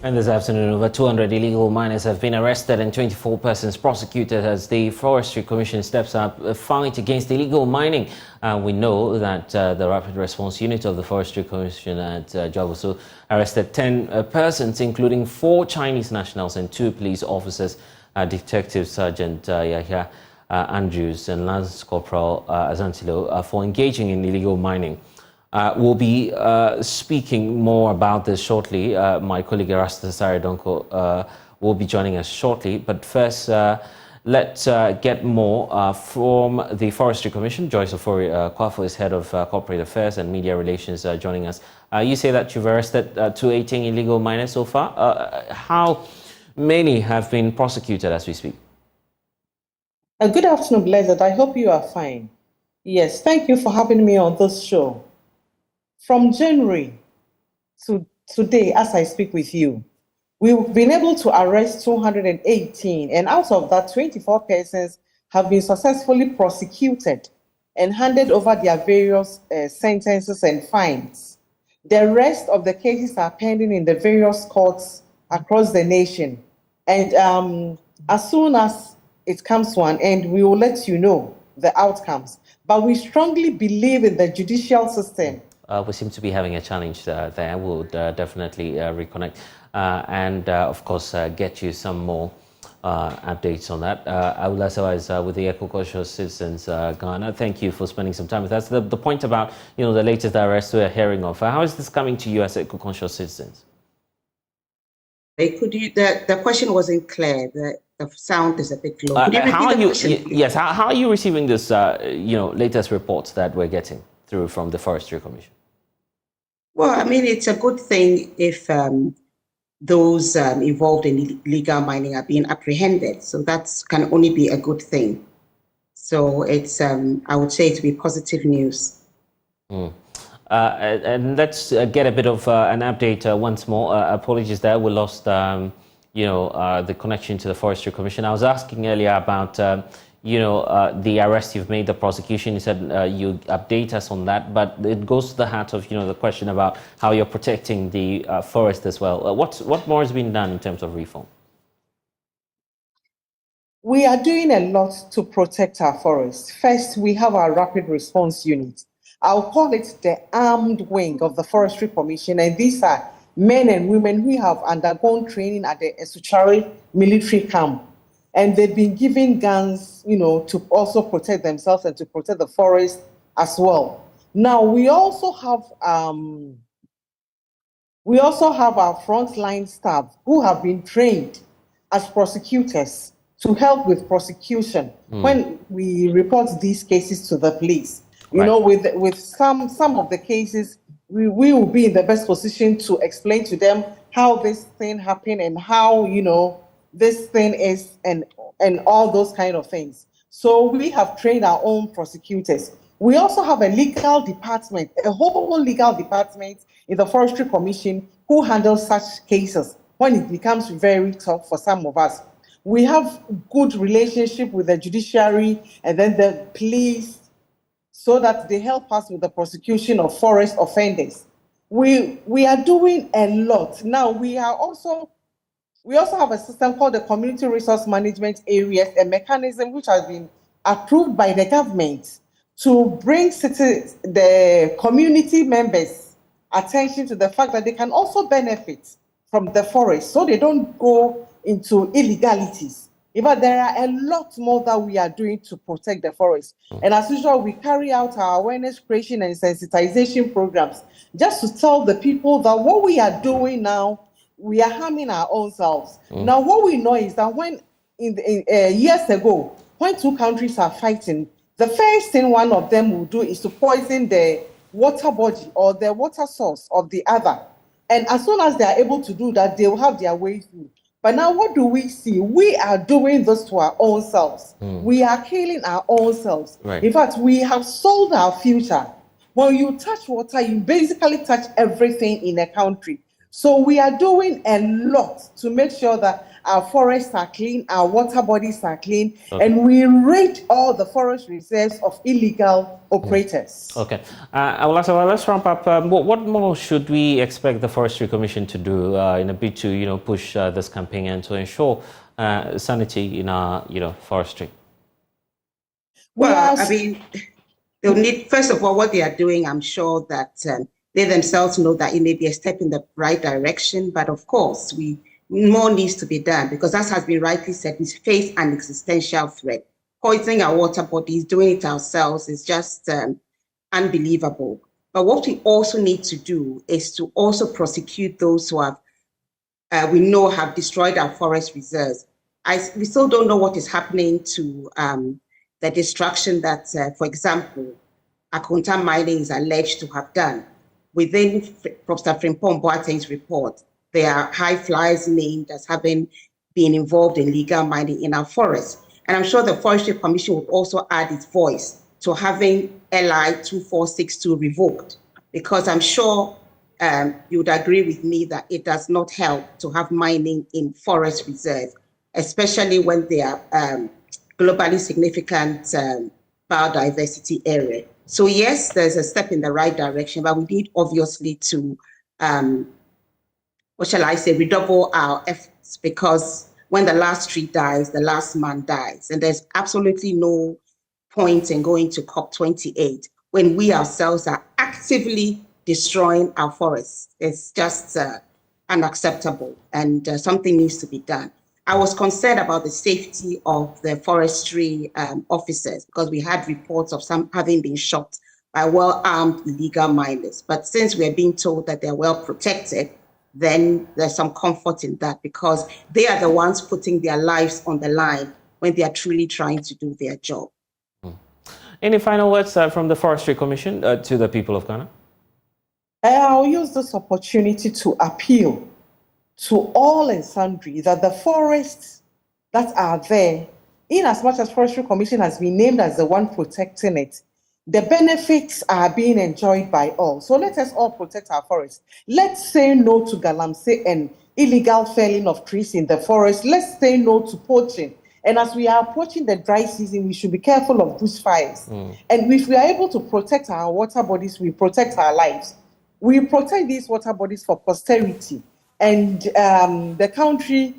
And this afternoon, over 200 illegal miners have been arrested and 24 persons prosecuted as the Forestry Commission steps up a fight against illegal mining. We know that the Rapid Response Unit of the Forestry Commission at Joboso arrested 10 persons, including 4 Chinese nationals and 2 police officers, Detective Sergeant Yahya Andrews and Lance Corporal Azantilo, for engaging in illegal mining. We'll be speaking more about this shortly. My colleague Erasta Saridonko will be joining us shortly. But first, let's get more from the Forestry Commission. Joyce Ofori Kwafo is Head of Corporate Affairs and Media Relations joining us. You say that you've arrested 218 illegal miners so far. How many have been prosecuted as we speak? Good afternoon, Blessed. I hope you are fine. Yes, thank you for having me on this show. From January to today, as I speak with you, we've been able to arrest 218, and out of that, 24 persons have been successfully prosecuted and handed over their various sentences and fines. The rest of the cases are pending in the various courts across the nation. And as soon as it comes to an end, we will let you know the outcomes. But we strongly believe in the judicial system. We seem to be having a challenge there. We'll definitely reconnect and, of course, get you some more updates on that. I will also, with the Eco-Conscious Citizens Ghana, thank you for spending some time with us. The point about, the latest arrest we're hearing of, how is this coming to you as Eco-Conscious Citizens? The question wasn't clear. The sound is a bit low. How are you receiving this, latest reports that we're getting through from the Forestry Commission? Well, I mean, it's a good thing if those involved in illegal mining are being apprehended. So that can only be a good thing. So it's, I would say, to be positive news. And let's get a bit of an update once more. Apologies there, we lost, the connection to the Forestry Commission. I was asking earlier about, the arrest you've made, the prosecution. You said you update us on that, but it goes to the heart of, the question about how you're protecting the forest as well. What more has been done in terms of reform? We are doing a lot to protect our forests. First, we have our Rapid Response Unit. I'll call it the armed wing of the Forestry Commission, and these are men and women who have undergone training at the Esuchari military camp. And they've been given guns, to also protect themselves and to protect the forest as well. Now, we also have our frontline staff who have been trained as prosecutors to help with prosecution when we report these cases to the police. With some of the cases, we will be in the best position to explain to them how this thing happened and how, this thing is and all those kind of things. So we have trained our own prosecutors. We also have a legal department, a whole legal department in the Forestry Commission who handles such cases when it becomes very tough for some of us. We have good relationship with the judiciary and then the police so that they help us with the prosecution of forest offenders. We are doing a lot. Now, we also have a system called the Community Resource Management Areas, a mechanism which has been approved by the government to bring the community members' attention to the fact that they can also benefit from the forest so they don't go into illegalities. In fact, there are a lot more that we are doing to protect the forest. And as usual, we carry out our awareness creation and sensitization programs just to tell the people that what we are doing now, we are harming our own selves. Now, what we know is that when years ago, when 2 countries are fighting, the first thing one of them will do is to poison the water body or the water source of the other. And as soon as they are able to do that, they will have their way through. But now what do we see? We are doing this to our own selves. We are killing our own selves. Right. In fact, we have sold our future. When you touch water, you basically touch everything in a country. So we are doing a lot to make sure that our forests are clean, our water bodies are clean, and we raid all the forest reserves of illegal operators. Okay. Let's ramp up. What more should we expect the Forestry Commission to do in a bid to, push this campaign and to ensure sanity in our, forestry? Well, I mean, they'll need, first of all, what they are doing, I'm sure that they themselves know that it may be a step in the right direction, but of course, more needs to be done because, as has been rightly said, we face an existential threat. Poisoning our water bodies, doing it ourselves is just unbelievable. But what we also need to do is to also prosecute those who we know have destroyed our forest reserves. We still don't know what is happening to the destruction that, for example, Akonta Mining is alleged to have done. Within Professor Frimpong Boateng's report, there are high flyers named as having been involved in illegal mining in our forests. And I'm sure the Forestry Commission would also add its voice to having LI 2462 revoked, because I'm sure you would agree with me that it does not help to have mining in forest reserve, especially when they are globally significant biodiversity area. So yes, there's a step in the right direction, but we need obviously to, redouble our efforts, because when the last tree dies, the last man dies. And there's absolutely no point in going to COP28 when we ourselves are actively destroying our forests. It's just unacceptable, and something needs to be done. I was concerned about the safety of the forestry officers because we had reports of some having been shot by well-armed illegal miners. But since we're being told that they're well protected, then there's some comfort in that because they are the ones putting their lives on the line when they are truly trying to do their job. Any final words from the Forestry Commission to the people of Ghana? I'll use this opportunity to appeal to all and sundry that the forests that are there, in as much as Forestry Commission has been named as the one protecting it, the benefits are being enjoyed by all. So let us all protect our forests. Let's say no to galamsey and illegal felling of trees in the forest. Let's say no to poaching. And as we are approaching the dry season, we should be careful of bushfires. And if we are able to protect our water bodies, we protect our lives. We protect these water bodies for posterity. And the country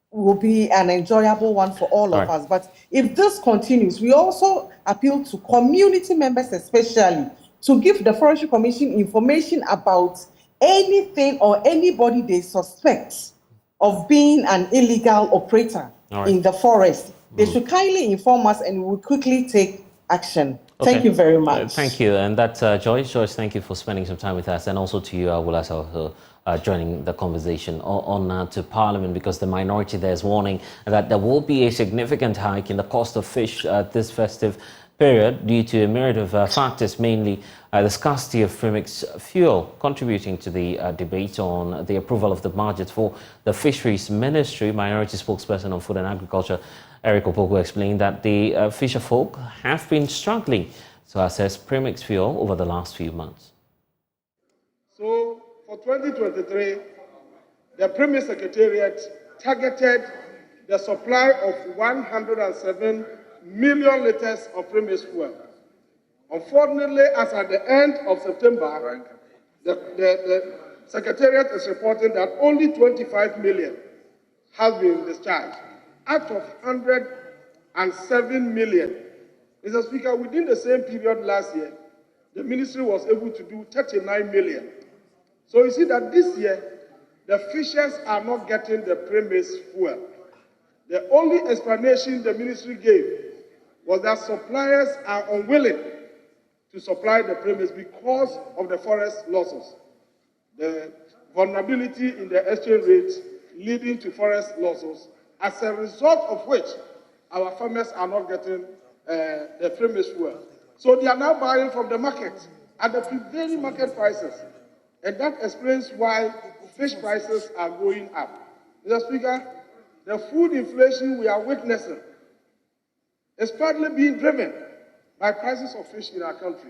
will be an enjoyable one for all of us. But if this continues, we also appeal to community members especially to give the Forestry Commission information about anything or anybody they suspect of being an illegal operator in the forest. They should kindly inform us and we'll quickly take action. Thank you very much. Thank you. And that's Joyce. Joyce, thank you for spending some time with us. And also to you, Awulas, joining the conversation on to Parliament, because the minority there is warning that there will be a significant hike in the cost of fish this festive period due to a myriad of factors, mainly the scarcity of premix fuel, contributing to the debate on the approval of the budget for the Fisheries Ministry. Minority spokesperson on Food and Agriculture, Eric Opoku, explained that the fisher folk have been struggling to access premix fuel over the last few months. So for 2023, the Premier Secretariat targeted the supply of 107 million litres of premix fuel. Unfortunately, as at the end of September, the Secretariat is reporting that only 25 million has been discharged out of 107 million. Mr. Speaker, within the same period last year, the ministry was able to do 39 million. So you see that this year, the fishers are not getting the premix fuel. The only explanation the ministry gave was that suppliers are unwilling to supply the premix because of the forest losses. The vulnerability in the exchange rates leading to forest losses, as a result of which our farmers are not getting the premix fuel. So they are now buying from the market at the prevailing market prices. And that explains why fish prices are going up. Mr. Speaker, the food inflation we are witnessing is partly being driven by prices of fish in our country,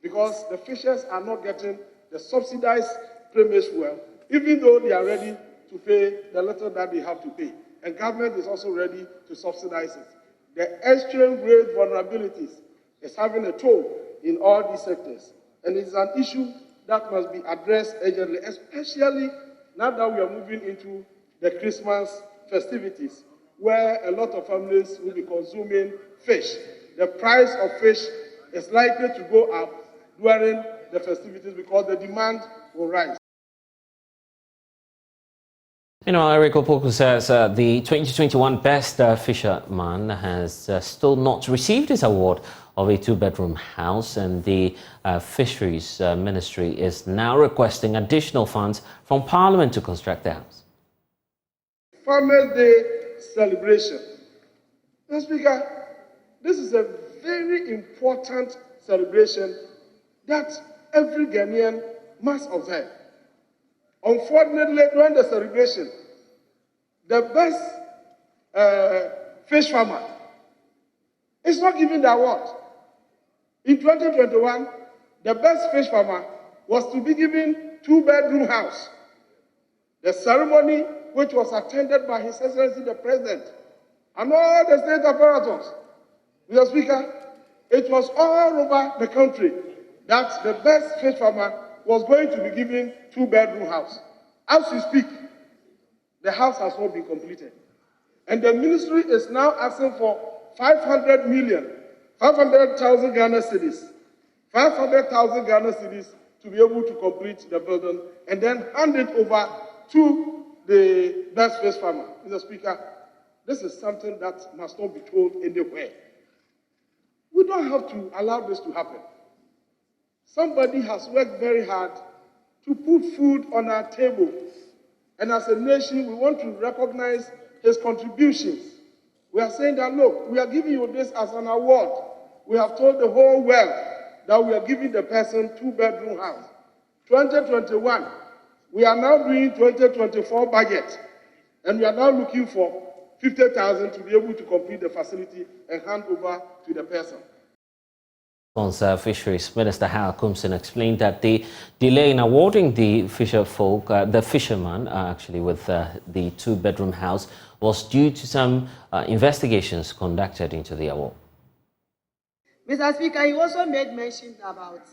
because the fishers are not getting the subsidized premix fuel even though they are ready to pay the little that they have to pay. And government is also ready to subsidize it. The extreme rate vulnerabilities is having a toll in all these sectors. And it is an issue that must be addressed urgently, especially now that we are moving into the Christmas festivities, where a lot of families will be consuming fish. The price of fish is likely to go up during the festivities because the demand will rise. Eric Opoku says the 2021 Best Fisherman has still not received his award of a two-bedroom house, and the Fisheries Ministry is now requesting additional funds from Parliament to construct the house. Farmers' Day celebration. Mr. Speaker, this is a very important celebration that every Ghanaian must observe. Unfortunately, during the celebration, the best fish farmer is not given the award. In 2021, the best fish farmer was to be given two-bedroom house. The ceremony, which was attended by His Excellency the President and all the state apparatus, Mr. Speaker, it was all over the country that the best fish farmer was going to be given two-bedroom house. As we speak, the house has not been completed. And the ministry is now asking for 500,000 Ghana cedis, 500,000 Ghana cedis to be able to complete the building and then hand it over to the best fish farmer. Mr. Speaker, this is something that must not be told anywhere. We don't have to allow this to happen. Somebody has worked very hard to put food on our table. And as a nation, we want to recognize his contributions. We are saying that, look, we are giving you this as an award. We have told the whole world that we are giving the person two-bedroom house. 2021, we are now doing 2024 budget. And we are now looking for 50,000 to be able to complete the facility and hand over to the person. Fisheries Minister Hal Kumsin explained that the delay in awarding the fisherman, actually with the two-bedroom house, was due to some investigations conducted into the award. Mr. Speaker, you also made mention about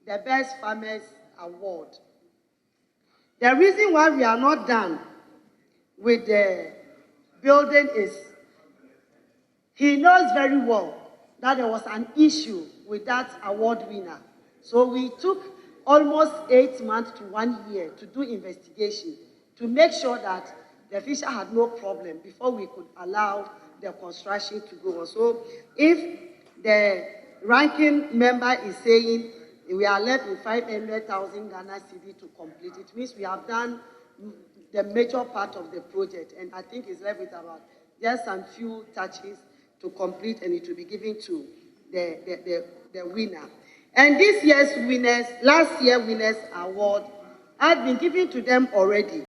the Best Farmers Award. The reason why we are not done with the building is he knows very well that there was an issue with that award winner. So we took almost 8 months to 1 year to do investigation to make sure that the fisher had no problem before we could allow the construction to go on. So if the ranking member is saying we are left with 500,000 Ghana cedi to complete, it means we have done the major part of the project, and I think it's left with about just some few touches to complete, and it will be given to the winner. And this year's winners, last year winners award, had been given to them already.